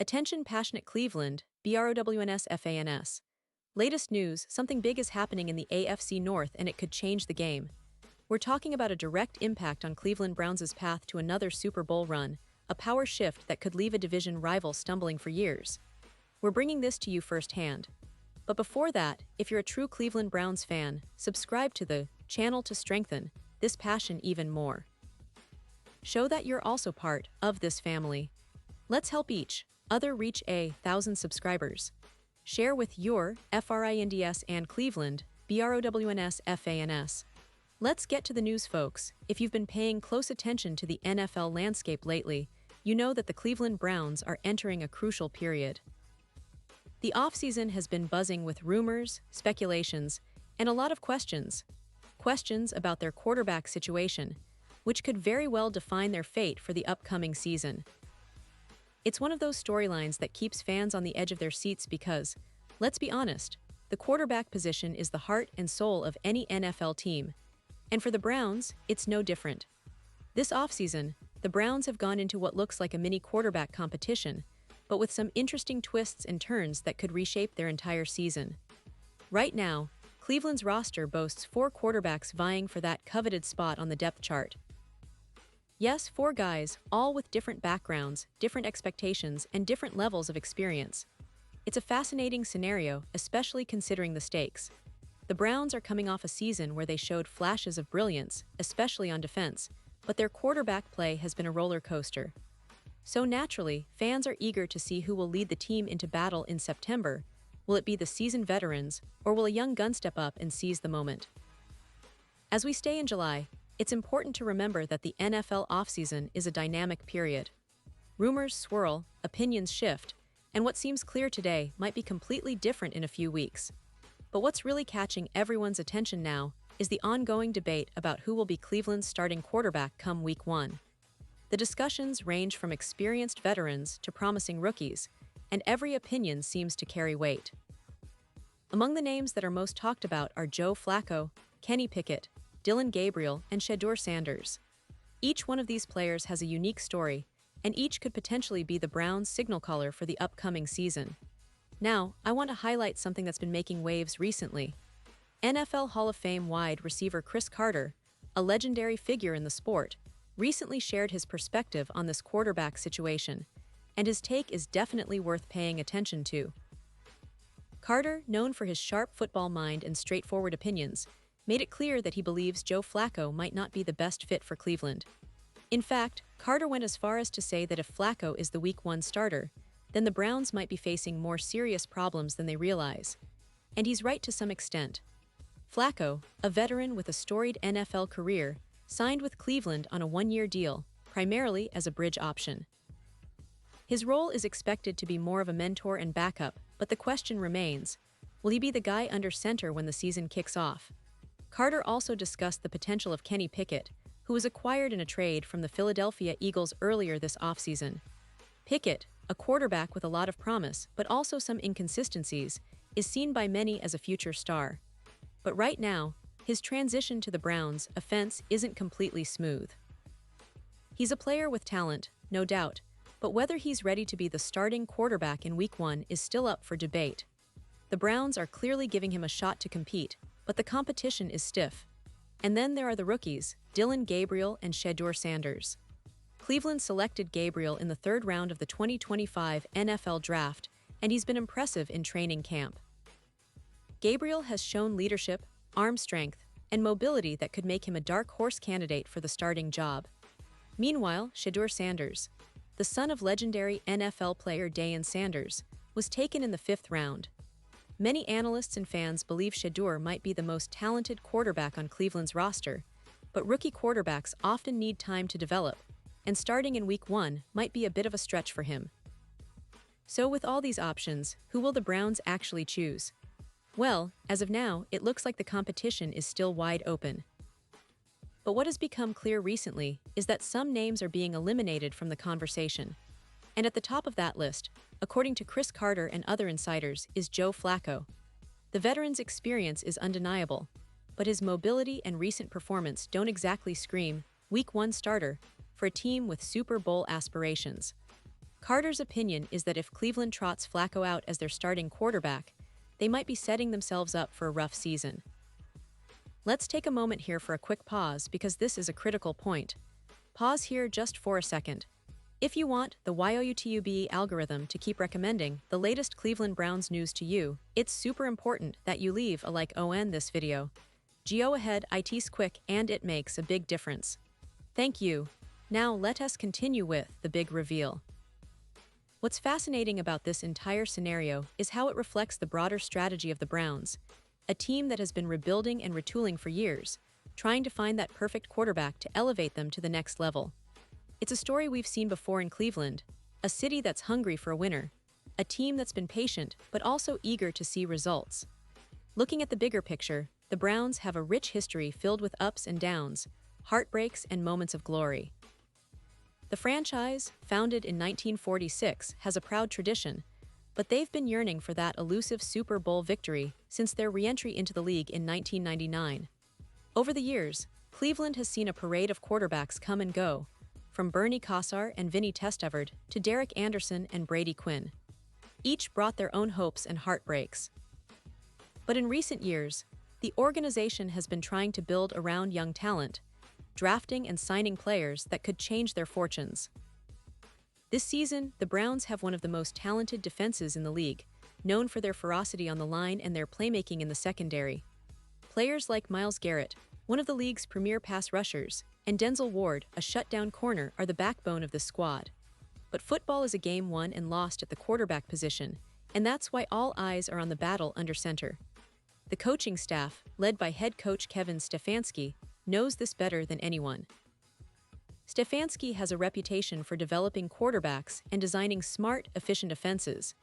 Attention passionate Cleveland, BROWNS FANS. Latest news, something big is happening in the AFC North and it could change the game. We're talking about a direct impact on Cleveland Browns' path to another Super Bowl run, a power shift that could leave a division rival stumbling for years. We're bringing this to you firsthand. But before that, if you're a true Cleveland Browns fan, subscribe to the channel to strengthen this passion even more. Show that you're also part of this family. Let's help each other reach 1,000 subscribers. Share with your FRINDS and Cleveland, BROWNS FANS. Let's get to the news, folks. If you've been paying close attention to the NFL landscape lately, you know that the Cleveland Browns are entering a crucial period. The offseason has been buzzing with rumors, speculations, and a lot of questions. Questions about their quarterback situation, which could very well define their fate for the upcoming season. It's one of those storylines that keeps fans on the edge of their seats because, let's be honest, the quarterback position is the heart and soul of any NFL team. And for the Browns, it's no different. This offseason, the Browns have gone into what looks like a mini quarterback competition, but with some interesting twists and turns that could reshape their entire season. Right now, Cleveland's roster boasts 4 quarterbacks vying for that coveted spot on the depth chart. Yes, 4 guys, all with different backgrounds, different expectations, and different levels of experience. It's a fascinating scenario, especially considering the stakes. The Browns are coming off a season where they showed flashes of brilliance, especially on defense, but their quarterback play has been a roller coaster. So naturally, fans are eager to see who will lead the team into battle in September. Will it be the seasoned veterans, or will a young gun step up and seize the moment? As we stay in July, it's important to remember that the NFL offseason is a dynamic period. Rumors swirl, opinions shift, and what seems clear today might be completely different in a few weeks. But what's really catching everyone's attention now is the ongoing debate about who will be Cleveland's starting quarterback come Week 1. The discussions range from experienced veterans to promising rookies, and every opinion seems to carry weight. Among the names that are most talked about are Joe Flacco, Kenny Pickett, Dillon Gabriel, and Shedeur Sanders. Each one of these players has a unique story, and each could potentially be the Browns' signal caller for the upcoming season. Now, I want to highlight something that's been making waves recently. NFL Hall of Fame wide receiver Cris Carter, a legendary figure in the sport, recently shared his perspective on this quarterback situation, and his take is definitely worth paying attention to. Carter, known for his sharp football mind and straightforward opinions, made it clear that he believes Joe Flacco might not be the best fit for Cleveland. In fact, Carter went as far as to say that if Flacco is the Week 1 starter, then the Browns might be facing more serious problems than they realize. And he's right to some extent. Flacco, a veteran with a storied NFL career, signed with Cleveland on a 1-year deal, primarily as a bridge option. His role is expected to be more of a mentor and backup, but the question remains, will he be the guy under center when the season kicks off? Carter also discussed the potential of Kenny Pickett, who was acquired in a trade from the Philadelphia Eagles earlier this offseason. Pickett, a quarterback with a lot of promise but also some inconsistencies, is seen by many as a future star. But right now, his transition to the Browns' offense isn't completely smooth. He's a player with talent, no doubt, but whether he's ready to be the starting quarterback in Week 1 is still up for debate. The Browns are clearly giving him a shot to compete, but the competition is stiff. And then there are the rookies, Dillon Gabriel and Shedeur Sanders. Cleveland selected Gabriel in the 3rd round of the 2025 NFL Draft, and he's been impressive in training camp. Gabriel has shown leadership, arm strength, and mobility that could make him a dark horse candidate for the starting job. Meanwhile, Shedeur Sanders, the son of legendary NFL player Deion Sanders, was taken in the 5th round. Many analysts and fans believe Shedeur might be the most talented quarterback on Cleveland's roster, but rookie quarterbacks often need time to develop, and starting in Week 1 might be a bit of a stretch for him. So with all these options, who will the Browns actually choose? Well, as of now, it looks like the competition is still wide open. But what has become clear recently is that some names are being eliminated from the conversation. And at the top of that list, according to Cris Carter and other insiders, is Joe Flacco. The veteran's experience is undeniable, but his mobility and recent performance don't exactly scream Week 1 starter for a team with Super Bowl aspirations. Carter's opinion is that if Cleveland trots Flacco out as their starting quarterback, they might be setting themselves up for a rough season. Let's take a moment here for a quick pause because this is a critical point. Pause here just for a second. If you want the YOUTUBE algorithm to keep recommending the latest Cleveland Browns news to you, it's super important that you leave a like on this video. Go ahead, it's quick and it makes a big difference. Thank you. Now let us continue with the big reveal. What's fascinating about this entire scenario is how it reflects the broader strategy of the Browns, a team that has been rebuilding and retooling for years, trying to find that perfect quarterback to elevate them to the next level. It's a story we've seen before in Cleveland, a city that's hungry for a winner, a team that's been patient but also eager to see results. Looking at the bigger picture, the Browns have a rich history filled with ups and downs, heartbreaks and moments of glory. The franchise, founded in 1946, has a proud tradition, but they've been yearning for that elusive Super Bowl victory since their re-entry into the league in 1999. Over the years, Cleveland has seen a parade of quarterbacks come and go, from Bernie Kosar and Vinny Testaverde to Derek Anderson and Brady Quinn. Each brought their own hopes and heartbreaks. But in recent years, the organization has been trying to build around young talent, drafting and signing players that could change their fortunes. This season, the Browns have one of the most talented defenses in the league, known for their ferocity on the line and their playmaking in the secondary. Players like Myles Garrett, one of the league's premier pass rushers, and Denzel Ward, a shutdown corner, are the backbone of this squad. But football is a game won and lost at the quarterback position, and that's why all eyes are on the battle under center. The coaching staff, led by head coach Kevin Stefanski, knows this better than anyone. Stefanski has a reputation for developing quarterbacks and designing smart, efficient offenses.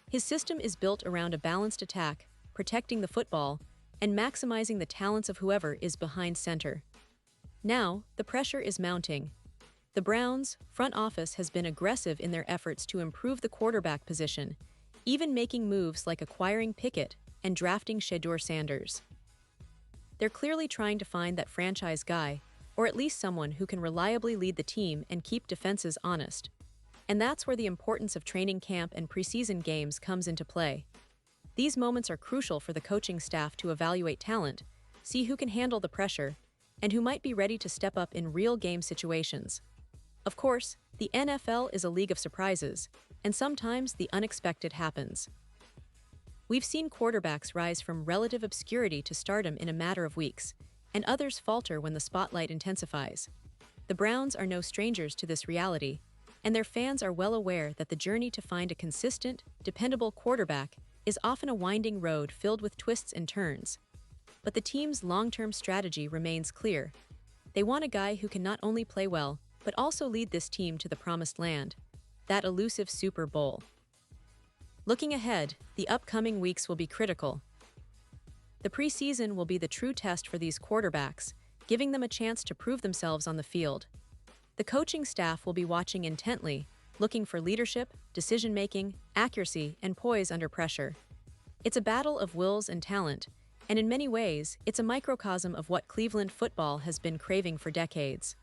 His system is built around a balanced attack, protecting the football, and maximizing the talents of whoever is behind center. Now, the pressure is mounting. The Browns' front office has been aggressive in their efforts to improve the quarterback position, even making moves like acquiring Pickett and drafting Shedeur Sanders. They're clearly trying to find that franchise guy, or at least someone who can reliably lead the team and keep defenses honest. And that's where the importance of training camp and preseason games comes into play. These moments are crucial for the coaching staff to evaluate talent, see who can handle the pressure, and who might be ready to step up in real game situations. Of course, the NFL is a league of surprises, and sometimes the unexpected happens. We've seen quarterbacks rise from relative obscurity to stardom in a matter of weeks, and others falter when the spotlight intensifies. The Browns are no strangers to this reality, and their fans are well aware that the journey to find a consistent, dependable quarterback is often a winding road filled with twists and turns. But the team's long-term strategy remains clear. They want a guy who can not only play well, but also lead this team to the promised land, that elusive Super Bowl. Looking ahead, the upcoming weeks will be critical. The preseason will be the true test for these quarterbacks, giving them a chance to prove themselves on the field. The coaching staff will be watching intently, looking for leadership, decision-making, accuracy, and poise under pressure. It's a battle of wills and talent, and in many ways, it's a microcosm of what Cleveland football has been craving for decades.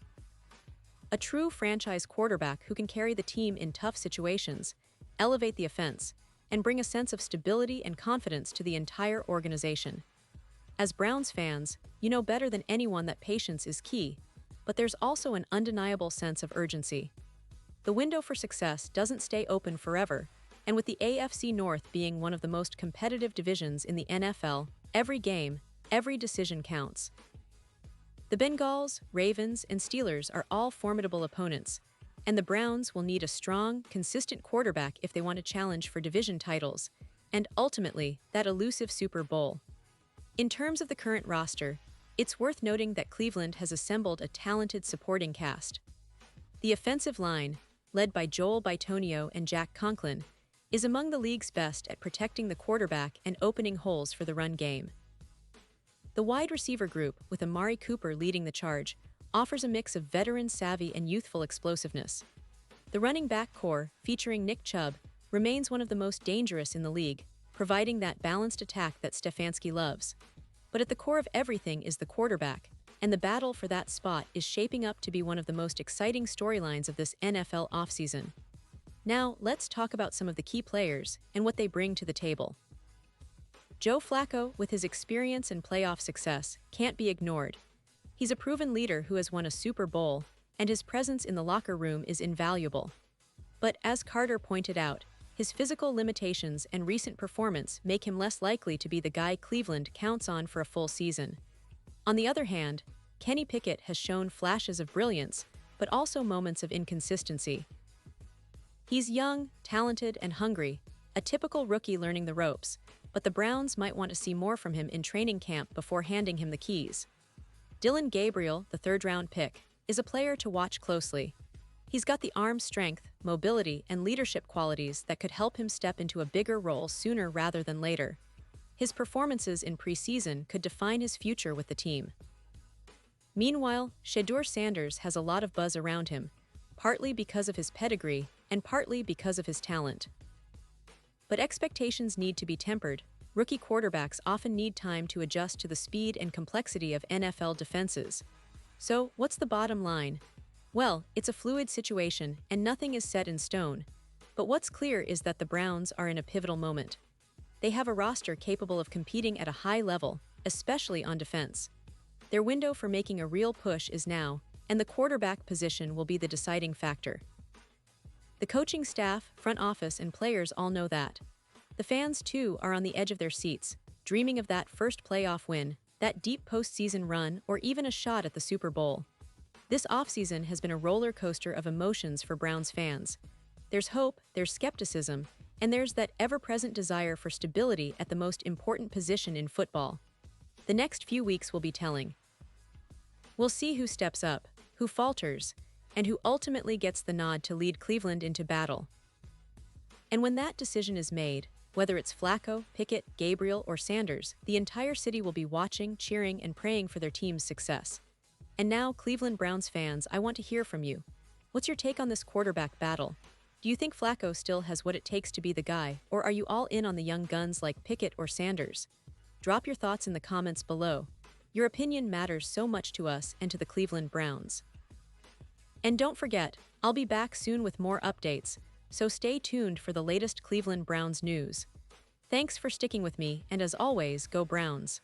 A true franchise quarterback who can carry the team in tough situations, elevate the offense, and bring a sense of stability and confidence to the entire organization. As Browns fans, you know better than anyone that patience is key, but there's also an undeniable sense of urgency. The window for success doesn't stay open forever, and with the AFC North being one of the most competitive divisions in the NFL, every game, every decision counts. The Bengals, Ravens, and Steelers are all formidable opponents, and the Browns will need a strong, consistent quarterback if they want to challenge for division titles, and ultimately, that elusive Super Bowl. In terms of the current roster, it's worth noting that Cleveland has assembled a talented supporting cast. The offensive line, led by Joel Bitonio and Jack Conklin, is among the league's best at protecting the quarterback and opening holes for the run game. The wide receiver group, with Amari Cooper leading the charge, offers a mix of veteran savvy and youthful explosiveness. The running back core, featuring Nick Chubb, remains one of the most dangerous in the league, providing that balanced attack that Stefanski loves. But at the core of everything is the quarterback, and the battle for that spot is shaping up to be one of the most exciting storylines of this NFL offseason. Now, let's talk about some of the key players and what they bring to the table. Joe Flacco, with his experience and playoff success, can't be ignored. He's a proven leader who has won a Super Bowl, and his presence in the locker room is invaluable. But as Carter pointed out, his physical limitations and recent performance make him less likely to be the guy Cleveland counts on for a full season. On the other hand, Kenny Pickett has shown flashes of brilliance, but also moments of inconsistency. He's young, talented, and hungry, a typical rookie learning the ropes, but the Browns might want to see more from him in training camp before handing him the keys. Dillon Gabriel, the third-round pick, is a player to watch closely. He's got the arm strength, mobility, and leadership qualities that could help him step into a bigger role sooner rather than later. His performances in preseason could define his future with the team. Meanwhile, Shedeur Sanders has a lot of buzz around him, partly because of his pedigree and partly because of his talent. But expectations need to be tempered. Rookie quarterbacks often need time to adjust to the speed and complexity of NFL defenses. So, what's the bottom line? Well, it's a fluid situation and nothing is set in stone. But what's clear is that the Browns are in a pivotal moment. They have a roster capable of competing at a high level, especially on defense. Their window for making a real push is now, and the quarterback position will be the deciding factor. The coaching staff, front office, and players all know that. The fans, too, are on the edge of their seats, dreaming of that first playoff win, that deep postseason run, or even a shot at the Super Bowl. This offseason has been a roller coaster of emotions for Browns fans. There's hope, there's skepticism, and there's that ever-present desire for stability at the most important position in football. The next few weeks will be telling. We'll see who steps up, who falters, and who ultimately gets the nod to lead Cleveland into battle. And when that decision is made, whether it's Flacco, Pickett, Gabriel, or Sanders, the entire city will be watching, cheering, and praying for their team's success. And now, Cleveland Browns fans, I want to hear from you. What's your take on this quarterback battle? Do you think Flacco still has what it takes to be the guy, or are you all in on the young guns like Pickett or Sanders? Drop your thoughts in the comments below. Your opinion matters so much to us and to the Cleveland Browns. And don't forget, I'll be back soon with more updates, so stay tuned for the latest Cleveland Browns news. Thanks for sticking with me, and as always, go Browns.